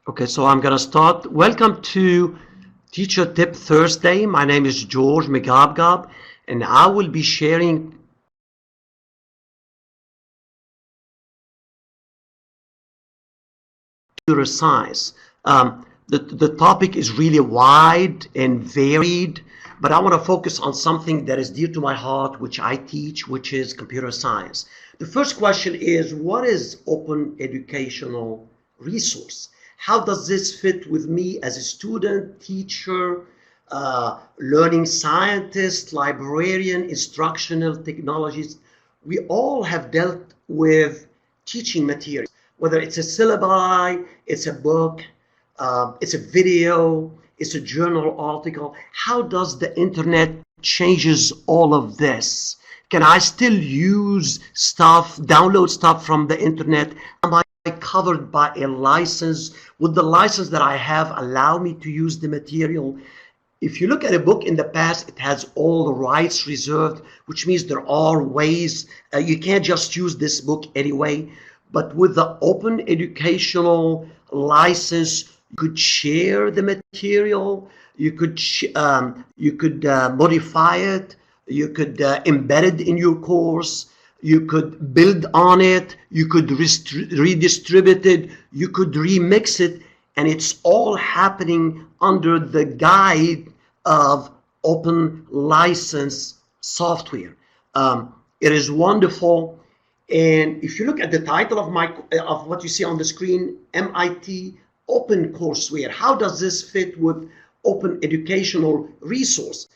Okay, so I'm going to start. Welcome to Teacher Tip Thursday. My name is George McGabgab, and I will be sharing computer science. The topic is really wide and varied, but I want to focus on something that is dear to my heart, which I teach, which is computer science. The first question is, what is open educational resource? How does this fit with me as a student, teacher, learning scientist, librarian, instructional technologist? We all have dealt with teaching material, whether it's a syllabi, it's a book, it's a video, it's a journal article. How does the internet changes all of this? Can I still use stuff, download stuff from the internet? Am I covered by a license? Would the license that I have allow me to use the material? If you look at a book in the past, it has all the rights reserved, which means there are ways. You can't just use this book anyway. But with the open educational license, you could share the material. You could modify it. You could embed it in your course. You could build on it. You could redistribute it. You could remix it. And it's all happening under the guide of open license software. It is wonderful. And if you look at the title of what you see on the screen, MIT OpenCourseware, how does this fit with open educational resource?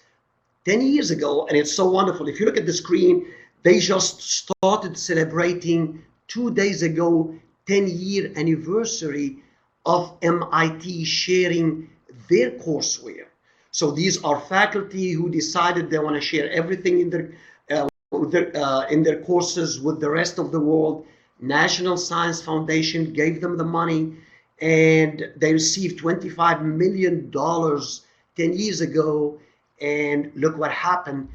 10 years ago, and it's so wonderful. If you look at the screen, they just started celebrating 2 days ago, 10-year anniversary of MIT sharing their courseware. So these are faculty who decided they want to share everything in their courses with the rest of the world. National Science Foundation gave them the money, and they received $25 million 10 years ago. And look what happened.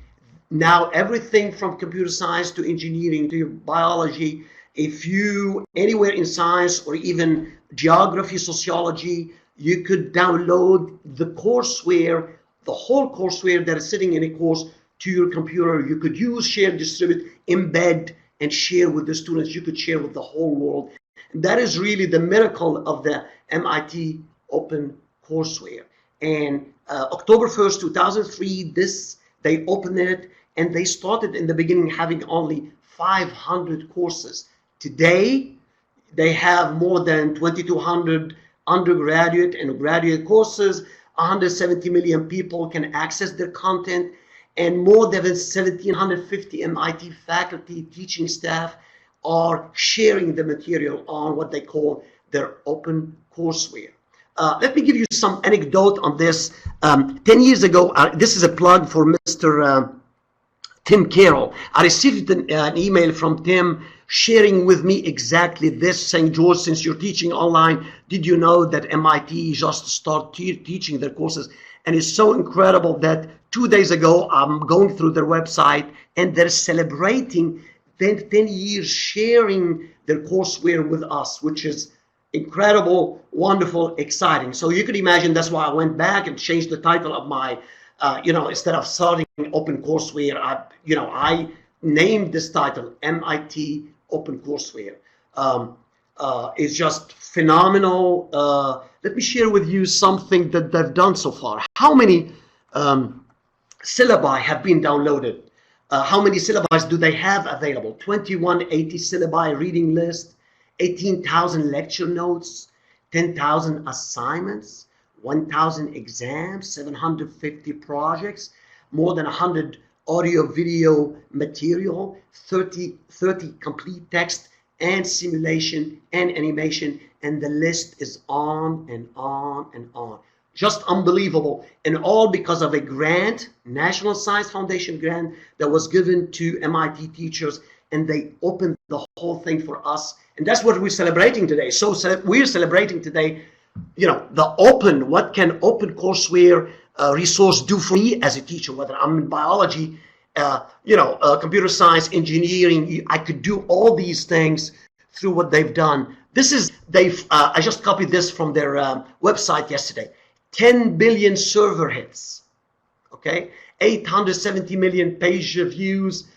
Now everything from computer science to engineering to biology, if you anywhere in science or even geography, sociology, you could download the courseware, the whole courseware that is sitting in a course to your computer. You could use, share, distribute, embed, and share with the students. You could share with the whole world. And that is really the miracle of the MIT OpenCourseware. And October 1st, 2003, they opened it, and they started in the beginning having only 500 courses. Today, they have more than 2,200 undergraduate and graduate courses. 170 million people can access their content, and more than 1,750 MIT faculty, teaching staff are sharing the material on what they call their open courseware. Let me give you some anecdote on this. 10 years ago, this is a plug for Mr. Tim Carroll. I received an email from Tim sharing with me exactly this, saying, George, since you're teaching online, did you know that MIT just started teaching their courses? And it's so incredible that 2 days ago, I'm going through their website, and they're celebrating 10 years sharing their courseware with us, which is incredible, wonderful, exciting. So you could imagine that's why I went back and changed the title of my, instead of starting OpenCourseware, I named this title MIT OpenCourseware. It's just phenomenal. Let me share with you something that they've done so far. How many syllabi have been downloaded? How many syllabi do they have available? 2180 syllabi reading list, 18,000 lecture notes, 10,000 assignments, 1,000 exams, 750 projects, more than 100 audio video material, 30 complete text and simulation and animation, and the list is on and on and on. Just unbelievable, and all because of a grant, National Science Foundation grant that was given to MIT teachers, and they opened the whole thing for us. And that's what we're celebrating today. So we're celebrating today, the open, what can OpenCourseware resource do for me as a teacher, whether I'm in biology, computer science, engineering. I could do all these things through what they've done. This is, I just copied this from their website yesterday. 10 billion server hits, okay? 870 million page views,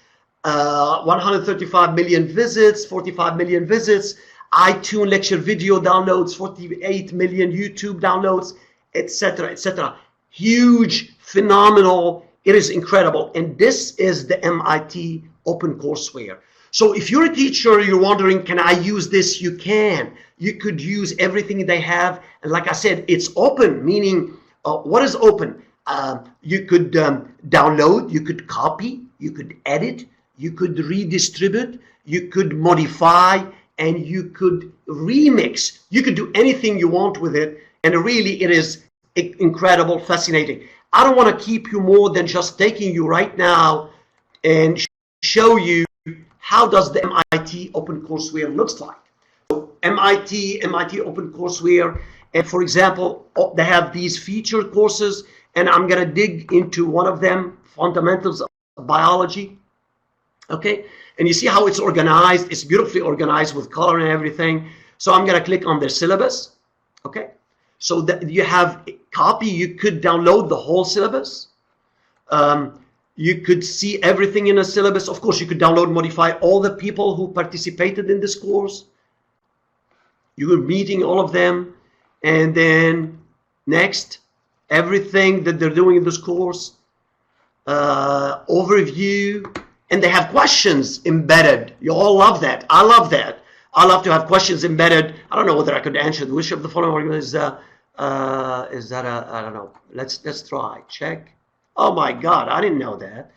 135 million visits, 45 million visits, iTunes lecture video downloads, 48 million YouTube downloads, etc., etc. Huge, phenomenal. It is incredible. And this is the MIT OpenCourseware. So if you're a teacher, you're wondering, can I use this? You can. You could use everything they have. And like I said, it's open, meaning what is open? You could download, you could copy, you could edit, you could redistribute, you could modify, and you could remix. You could do anything you want with it. And really, it is incredible, fascinating. I don't want to keep you more than just taking you right now and show you how does the MIT OpenCourseware looks like. So MIT OpenCourseware, and for example, they have these featured courses, and I'm going to dig into one of them, Fundamentals of Biology. Okay, and you see how it's organized. It's beautifully organized with color and everything. So I'm going to click on their syllabus. Okay, so that you have a copy. You could download the whole syllabus. You could see everything in a syllabus. Of course, you could download, modify all the people who participated in this course. You were meeting all of them. And then next, everything that they're doing in this course, overview, and they have questions embedded. You all love that. I love that. I love to have questions embedded. I don't know whether I could answer which of the following is that I don't know. Let's try. Check. Oh my God, I didn't know that.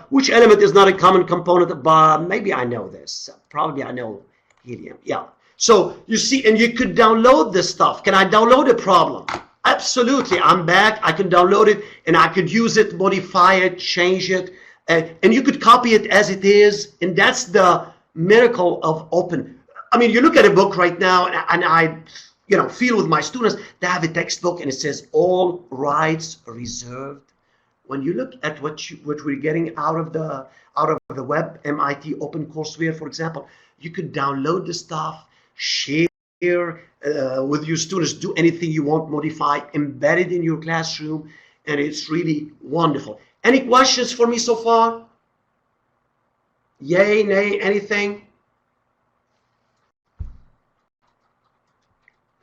Which element is not a common component of maybe I know this. Probably I know helium. Yeah. So you see, and you could download this stuff. Can I download a problem? Absolutely. I'm back. I can download it and I could use it, modify it, change it. And you could copy it as it is. And that's the miracle of open. I mean, you look at a book right now, and I feel with my students, they have a textbook and it says all rights reserved. When you look at what we're getting out of the web, MIT OpenCourseware, for example, you could download the stuff, share with your students, do anything you want, modify, embed it in your classroom, and it's really wonderful. Any questions for me so far? Yay, nay, anything?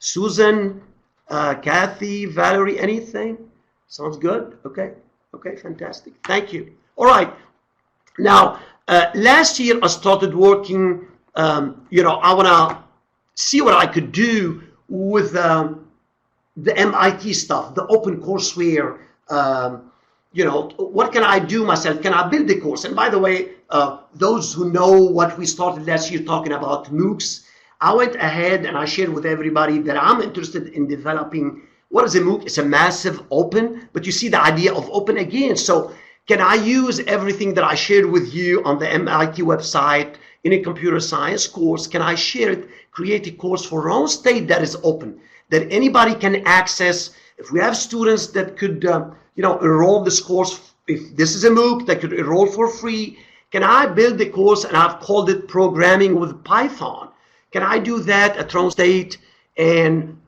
Susan, Kathy, Valerie, anything? Sounds good? Okay. Okay, fantastic. Thank you. All right. Now, last year I started working, I want to see what I could do with the MIT stuff, the OpenCourseware. What can I do myself? Can I build the course? And by the way, those who know what we started last year talking about MOOCs, I went ahead and I shared with everybody that I'm interested in developing. What is a MOOC? It's a massive open, but you see the idea of open again. So can I use everything that I shared with you on the MIT website in a computer science course? Can I share it, create a course for Rome State that is open, that anybody can access? If we have students that could, enroll this course, if this is a MOOC that could enroll for free, can I build the course? And I've called it Programming with Python. Can I do that at Rome State? And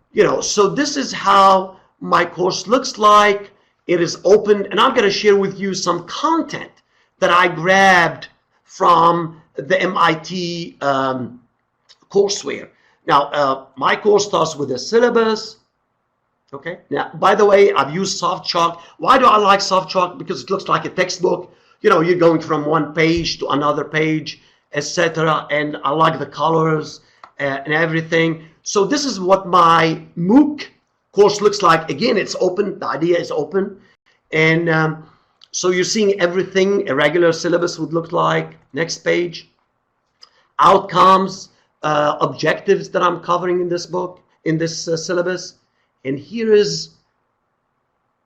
so this is how my course looks like. It is open, and I'm going to share with you some content that I grabbed from the MIT courseware. Now, my course starts with a syllabus. Okay. Now, by the way, I've used SoftChalk. Why do I like SoftChalk? Because it looks like a textbook. You're going from one page to another page, etc. And I like the colors and everything. So this is what my MOOC course looks like. Again, it's open. The idea is open. And so you're seeing everything a regular syllabus would look like. Next page. Outcomes, objectives that I'm covering in this book, in this syllabus. And here is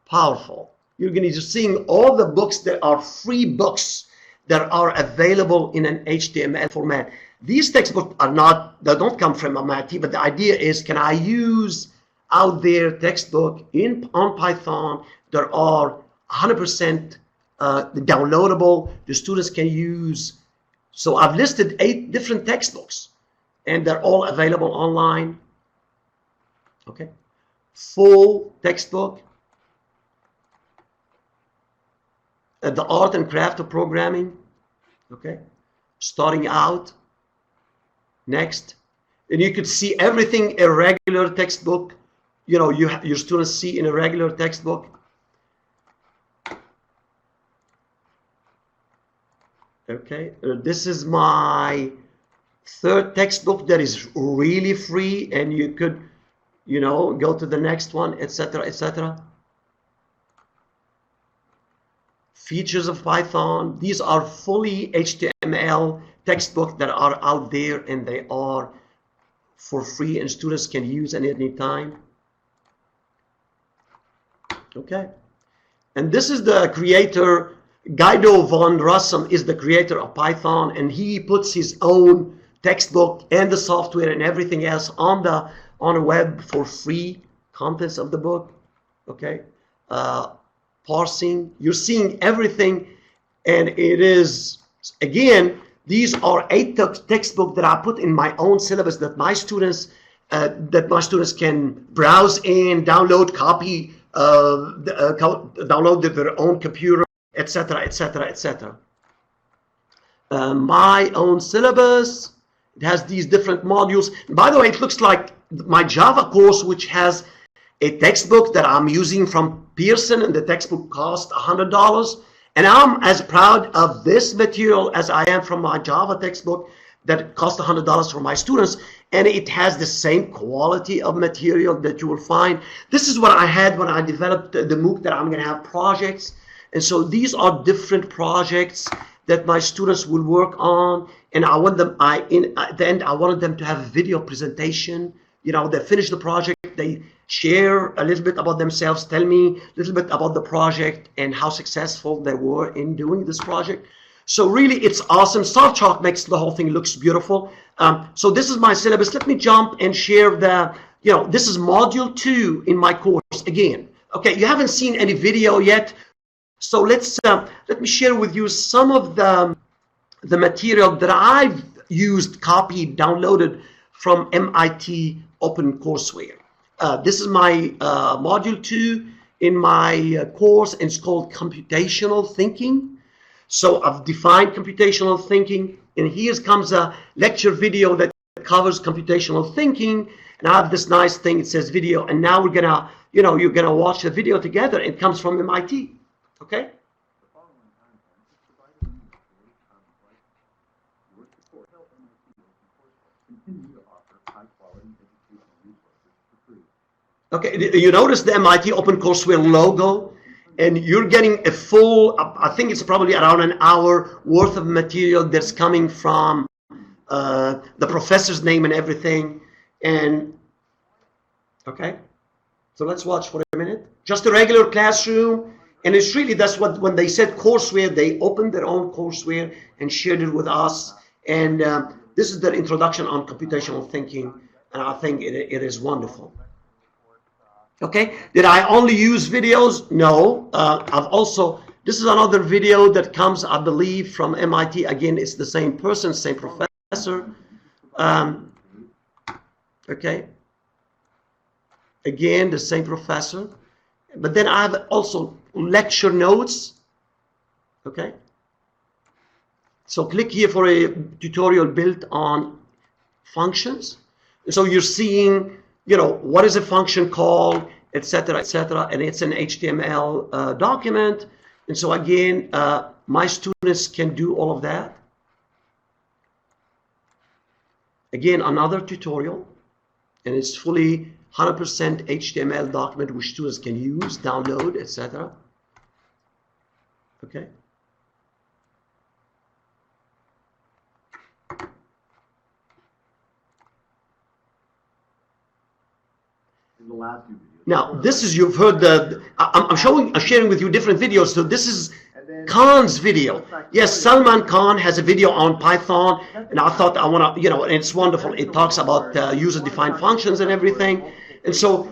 powerful. You're going to be seeing all the books that are free books that are available in an HTML format. These textbooks they don't come from MIT, but the idea is, can I use out there textbook on Python that are 100% downloadable, the students can use. So I've listed 8 different textbooks and they're all available online. Okay, full textbook, the art and craft of programming. Okay, starting out. Next, and you could see everything a regular textbook, you know, your students see in a regular textbook. Okay, this is my third textbook that is really free, and you could, you know, go to the next one, etc., etc. Features of Python. These are fully HTML textbooks that are out there, and they are for free, and students can use at any time. Okay, and this is the creator. Guido van Rossum is the creator of Python, and he puts his own textbook and the software and everything else on the web for free. Contents of the book. Okay, parsing. You're seeing everything, and it is, again, these are 8 textbooks that I put in my own syllabus that my students can browse and download, copy, download their own computer, etc., etc., etc. My own syllabus. It has these different modules. By the way, it looks like my Java course, which has a textbook that I'm using from Pearson, and the textbook cost $100. And I'm as proud of this material as I am from my Java textbook that cost $100 for my students. And it has the same quality of material that you will find. This is what I had when I developed the MOOC, that I'm going to have projects. And so these are different projects that my students will work on. And I want them, at the end, I wanted them to have a video presentation. You know, they finish the project, they share a little bit about themselves, tell me a little bit about the project and how successful they were in doing this project. So really, it's awesome. Star Chalk makes the whole thing looks beautiful. So this is my syllabus. Let me jump and share the, you know, this is module 2 in my course again. Okay, you haven't seen any video yet. So let me share with you some of the material that I've used, copied, downloaded from MIT OpenCourseware. This is my module 2 in my course, and it's called Computational Thinking. So I've defined computational thinking, and here comes a lecture video that covers computational thinking. And I have this nice thing, it says video, and now we're gonna, you know, you're gonna watch the video together. It comes from MIT. Okay? Okay, you notice the MIT OpenCourseware logo, and you're getting a full, I think it's probably around an hour worth of material that's coming from the professor's name and everything. And okay, so let's watch for a minute. Just a regular classroom, and it's really, that's what, when they said courseware, they opened their own courseware and shared it with us. And this is their introduction on computational thinking, and I think it is wonderful. Okay, did I only use videos? No, I've also, this is another video that comes, I believe, from MIT. Again, it's the same person, same professor. Okay, again, the same professor. But then I have also lecture notes. Okay, so click here for a tutorial built on functions. So you're seeing, you know, what is a function called, etc., etc., and it's an HTML document. And so again, my students can do all of that. Again, another tutorial, and it's fully 100% HTML document which students can use, download, etc. Okay. The last few videos. Now, this is, you've heard the, I'm sharing with you different videos. So this is Khan's video. Yes, Salman Khan has a video on Python, and I thought I want to, you know, and it's wonderful. It talks about user-defined functions and everything. And so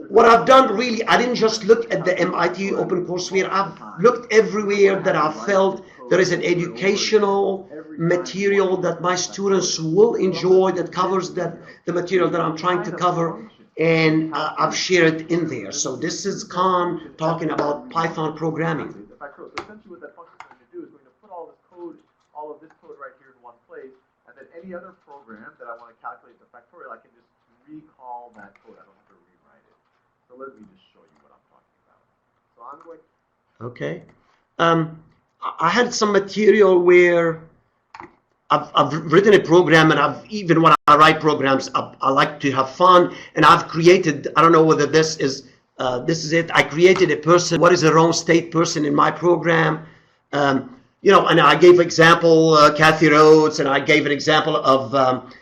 what I've done, really, I didn't just look at the MIT OpenCourseware. I've looked everywhere that I felt there is an educational material that my students will enjoy that covers the material that I'm trying to cover, and I've shared it in there. So this is Khan talking about Python programming. The factorial. So essentially what that function is going to do is going to put all this code, all of this code right here in one place, and then any other program that I want to calculate the factorial, I can just recall that code. I don't have to rewrite it. So let me just show you what I'm talking about. So I'm going. Okay. I had some material where I've written a program, and even when I write programs, I like to have fun, and I've created, I don't know whether this is it. I created a person, what is a wrong state person in my program, you know, and I gave example, Kathy Rhodes, and I gave an example of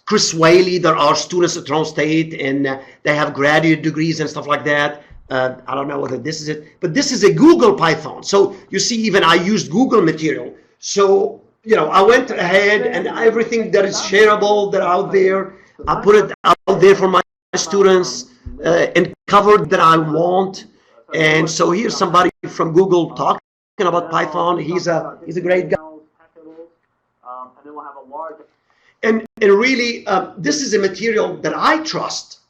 Chris Whaley. There are students at Wrong State, and they have graduate degrees and stuff like that. I don't know whether this is it, but this is a Google Python. So you see, even I used Google material. So, you know, I went ahead and everything that is shareable, that out there, I put it out there for my students and covered that I want. And so here's somebody from Google talking about Python. He's a great guy. And really, this is a material that I trust.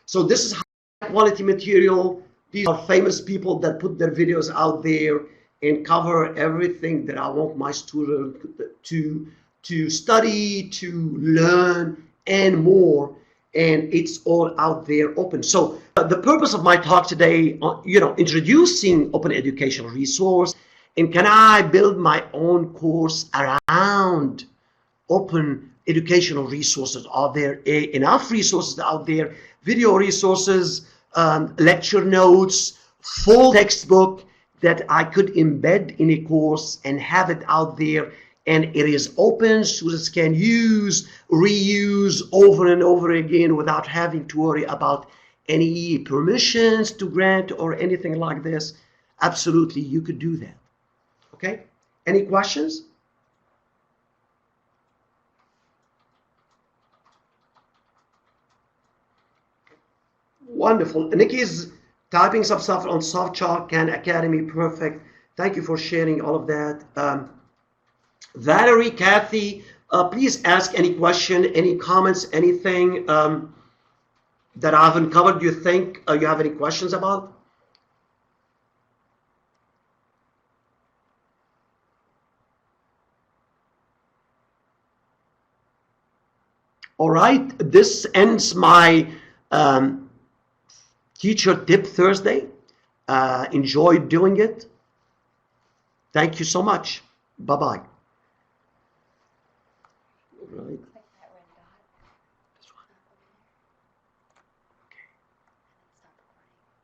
So this is high quality material. These are famous people that put their videos out there and cover everything that I want my student to study, to learn, and more. And it's all out there open. So the purpose of my talk today, you know, introducing open educational resource, and can I build my own course around open educational resources? Are there enough resources out there? Video resources, lecture notes, full textbook that I could embed in a course and have it out there, and it is open. Students can use, reuse over and over again without having to worry about any permissions to grant or anything like this. Absolutely, you could do that. Okay, any questions? Wonderful. Nikki's typing some stuff on SoftChalk, Khan Academy, perfect. Thank you for sharing all of that. Valerie, Kathy, please ask any question, any comments, anything that I haven't covered you think you have any questions about? All right, this ends my Teacher Tip Thursday. Enjoyed doing it. Thank you so much. Bye-bye.